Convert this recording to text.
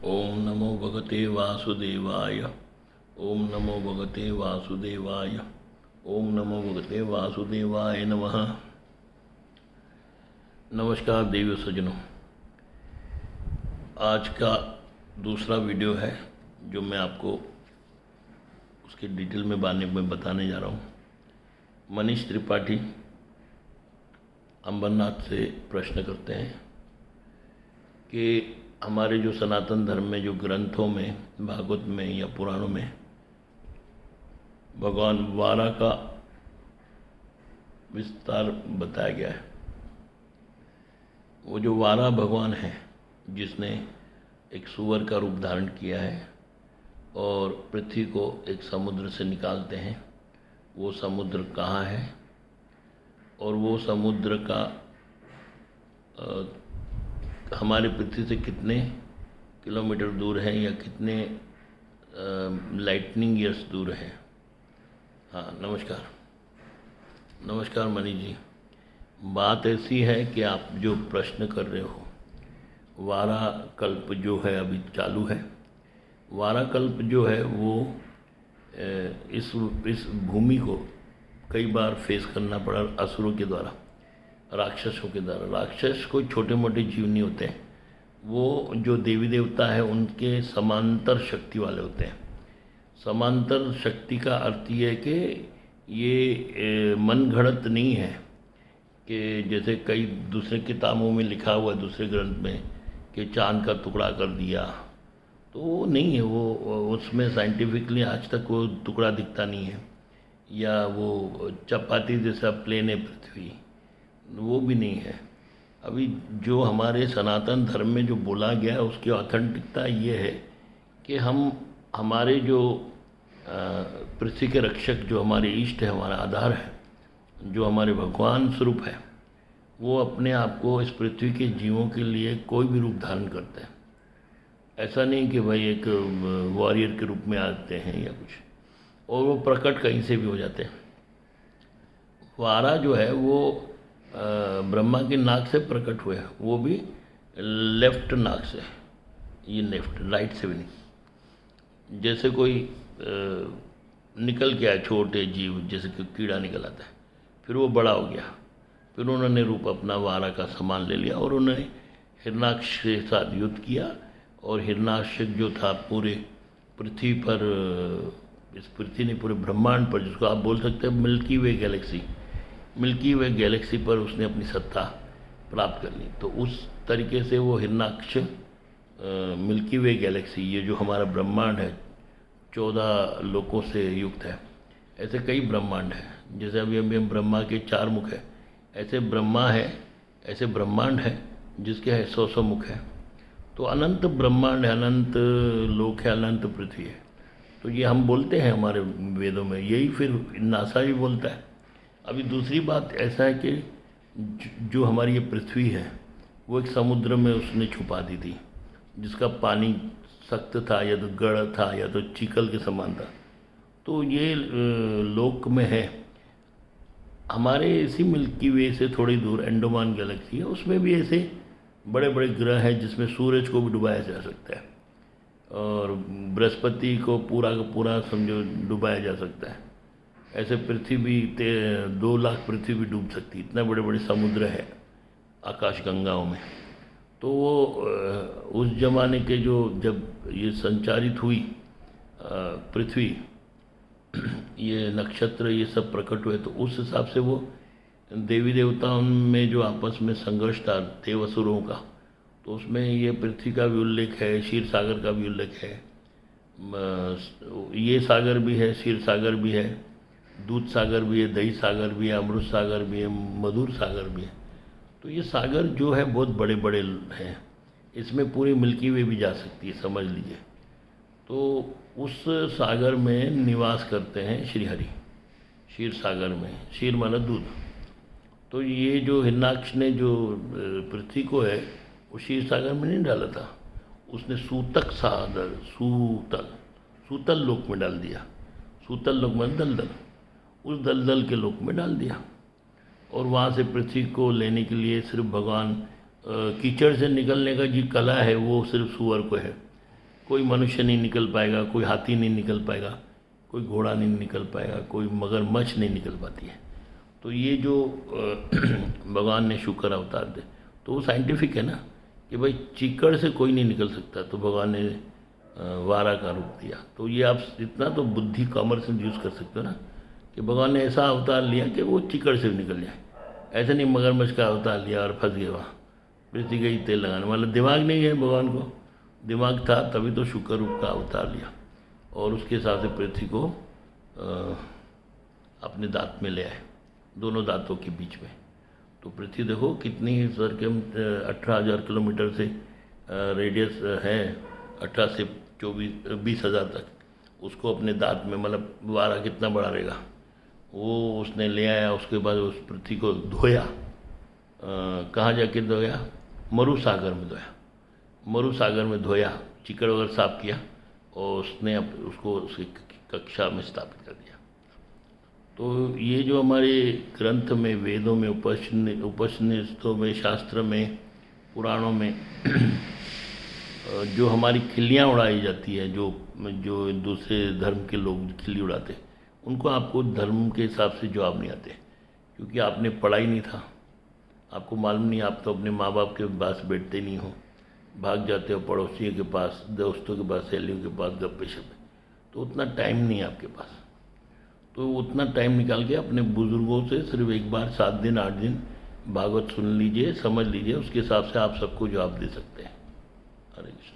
ओम नमो भगवते वासुदेवाय। ओम नमो भगवते वासुदेवाय। ओम नमो भगवते वासुदेवाय नमः। नमस्कार देवी सज्जनों, आज का दूसरा वीडियो है जो मैं आपको उसके डिटेल में बारे में बताने जा रहा हूँ। मनीष त्रिपाठी अंबरनाथ से प्रश्न करते हैं कि हमारे जो सनातन धर्म में जो ग्रंथों में, भागवत में या पुराणों में भगवान वारा का विस्तार बताया गया है। वो जो वारा भगवान है जिसने एक सुअर का रूप धारण किया है और पृथ्वी को एक समुद्र से निकालते हैं, वो समुद्र कहाँ है और वो समुद्र का हमारे पृथ्वी से कितने किलोमीटर दूर है या कितने लाइटनिंग ईयर्स दूर है। हाँ, नमस्कार मनीष जी। बात ऐसी है कि आप जो प्रश्न कर रहे हो, वारा कल्प जो है अभी चालू है। वारा कल्प जो है वो इस भूमि को कई बार फेस करना पड़ा असुरों के द्वारा, राक्षसों के द्वारा। राक्षस कोई छोटे मोटे जीव नहीं होते हैं, वो जो देवी देवता है उनके समांतर शक्ति वाले होते हैं। समांतर शक्ति का अर्थ ये है कि ये मन घड़त नहीं है कि जैसे कई दूसरे किताबों में लिखा हुआ है, दूसरे ग्रंथ में कि चांद का टुकड़ा कर दिया, तो वो नहीं है। वो उसमें साइंटिफिकली आज तक वो टुकड़ा दिखता नहीं है, या वो चपाती जैसा प्लेन है पृथ्वी, वो भी नहीं है। अभी जो हमारे सनातन धर्म में जो बोला गया है उसकी ऑथेंटिकता ये है कि हमारे जो पृथ्वी के रक्षक, जो हमारे इष्ट है, हमारा आधार है, जो हमारे भगवान स्वरूप है, वो अपने आप को इस पृथ्वी के जीवों के लिए कोई भी रूप धारण करते हैं। ऐसा नहीं कि भाई एक वॉरियर के रूप में आते हैं या कुछ, और वो प्रकट कहीं से भी हो जाते हैं। वारा जो है वो ब्रह्मा के नाक से प्रकट हुए हैं, वो भी लेफ्ट नाक से, ये लेफ्ट, राइट से भी नहीं। जैसे कोई निकल गया है छोटे जीव, जैसे कि कीड़ा निकल आता है, फिर वो बड़ा हो गया, फिर उन्होंने रूप अपना वारा का सामान ले लिया और उन्होंने हिरणाक्ष के साथ युद्ध किया। और हिरणाक्ष जो था पूरे पृथ्वी पर, इस पृथ्वी ने पूरे ब्रह्मांड पर, जिसको आप बोल सकते हैं मिल्की वे गैलेक्सी पर उसने अपनी सत्ता प्राप्त कर ली। तो उस तरीके से वो हिरणाक्ष मिल्की वे गैलेक्सी, ये जो हमारा ब्रह्मांड है 14 लोकों से युक्त है। ऐसे कई ब्रह्मांड हैं, जैसे अभी हम ब्रह्मा के 4 मुख है, ऐसे ब्रह्मा है, ऐसे ब्रह्मांड है जिसके है 100 मुख है। तो अनंत ब्रह्मांड है, अनंत लोक है, अनंत पृथ्वी है। तो ये हम बोलते हैं हमारे वेदों में, यही फिर नासा भी बोलता है। अभी दूसरी बात ऐसा है कि जो हमारी ये पृथ्वी है वो एक समुद्र में उसने छुपा दी थी, जिसका पानी सख्त था, या तो गढ़ था, या तो चीकल के समान था। तो ये लोक में है। हमारे इसी मिल्की वे से थोड़ी दूर एंडोमान गैलेक्सी है, उसमें भी ऐसे बड़े बड़े ग्रह हैं जिसमें सूरज को भी डुबाया जा सकता है, और बृहस्पति को पूरा का पूरा समझो डुबाया जा सकता है। ऐसे पृथ्वी भी 2 लाख पृथ्वी भी डूब सकती, इतना बड़े बड़े समुद्र है आकाश गंगाओं में। तो वो उस जमाने के जब ये संचारित हुई पृथ्वी, ये नक्षत्र ये सब प्रकट हुए, तो उस हिसाब से वो देवी देवताओं में जो आपस में संघर्ष था देवसुरों का, तो उसमें ये पृथ्वी का भी उल्लेख है, क्षीर सागर का भी उल्लेख है। ये सागर भी है, क्षीर सागर भी है, दूध सागर भी है, दही सागर भी है, अमृत सागर भी है, मधुर सागर भी है। तो ये सागर जो है बहुत बड़े बड़े हैं, इसमें पूरी मिल्की वे भी जा सकती है, समझ लीजिए। तो उस सागर में निवास करते हैं श्रीहरि, क्षीर सागर में, क्षीर माना दूध। तो ये जो हिरणाक्ष ने जो पृथ्वी को है वो क्षीर सागर में नहीं डाला था, उसने सूतक सागर, सूतल लोक में डाल दिया। सूतल लोक में दलदल, उस दलदल के लोक में डाल दिया। और वहाँ से पृथ्वी को लेने के लिए सिर्फ भगवान कीचड़ से निकलने का जो कला है वो सिर्फ सुअर को है, कोई मनुष्य नहीं निकल पाएगा, कोई हाथी नहीं निकल पाएगा, कोई घोड़ा नहीं निकल पाएगा, कोई मगरमच्छ नहीं निकल पाती है। तो ये जो भगवान ने शुक्र अवतार दे, तो वो साइंटिफिक है ना कि भाई चीकड़ से कोई नहीं निकल सकता, तो भगवान ने वारा का रूप दिया। तो ये आप इतना तो बुद्धि कॉमन सेंस यूज़ कर सकते हो ना कि भगवान ने ऐसा अवतार लिया कि वो चिकड़ से निकल जाए। ऐसे नहीं मगरमच्छ का अवतार लिया और फंस गया वहाँ, पृथ्वी का ही तेल लगाने वाला दिमाग नहीं है भगवान को। दिमाग था तभी तो शुक्र रूप का अवतार लिया और उसके हिसाब से पृथ्वी को अपने दांत में ले आए, दोनों दांतों के बीच में। तो पृथ्वी देखो कितनी सरकम 18,000 किलोमीटर से रेडियस है, 18 से 20,000 तक। उसको अपने दांत में, मतलब वारा कितना बड़ा रहेगा, वो उसने ले आया। उसके बाद उस पृथ्वी को धोया। कहाँ जाके धोया? मरु सागर में धोया। मरु सागर में धोया, चिकड़ वगैरह साफ किया और उसने उसको उसकी कक्षा में स्थापित कर दिया। तो ये जो हमारे ग्रंथ में, वेदों में, उपनिषदों में, शास्त्र में, पुराणों में जो हमारी खिल्लियाँ उड़ाई जाती है, जो दूसरे धर्म के लोग खिल्ली उड़ाते हैं, उनको आपको धर्म के हिसाब से जवाब नहीं आते, क्योंकि आपने पढ़ा ही नहीं था, आपको मालूम नहीं। आप तो अपने माँ बाप के पास बैठते नहीं हो, भाग जाते हो पड़ोसियों के पास, दोस्तों के पास, सहेलियों के पास गप्पे शप्पे। तो उतना टाइम नहीं है आपके पास। तो उतना टाइम निकाल के अपने बुज़ुर्गों से सिर्फ एक बार 7 दिन 8 दिन भागवत सुन लीजिए, समझ लीजिए, उसके हिसाब से आप सबको जवाब दे सकते हैं। हरे कृष्ण।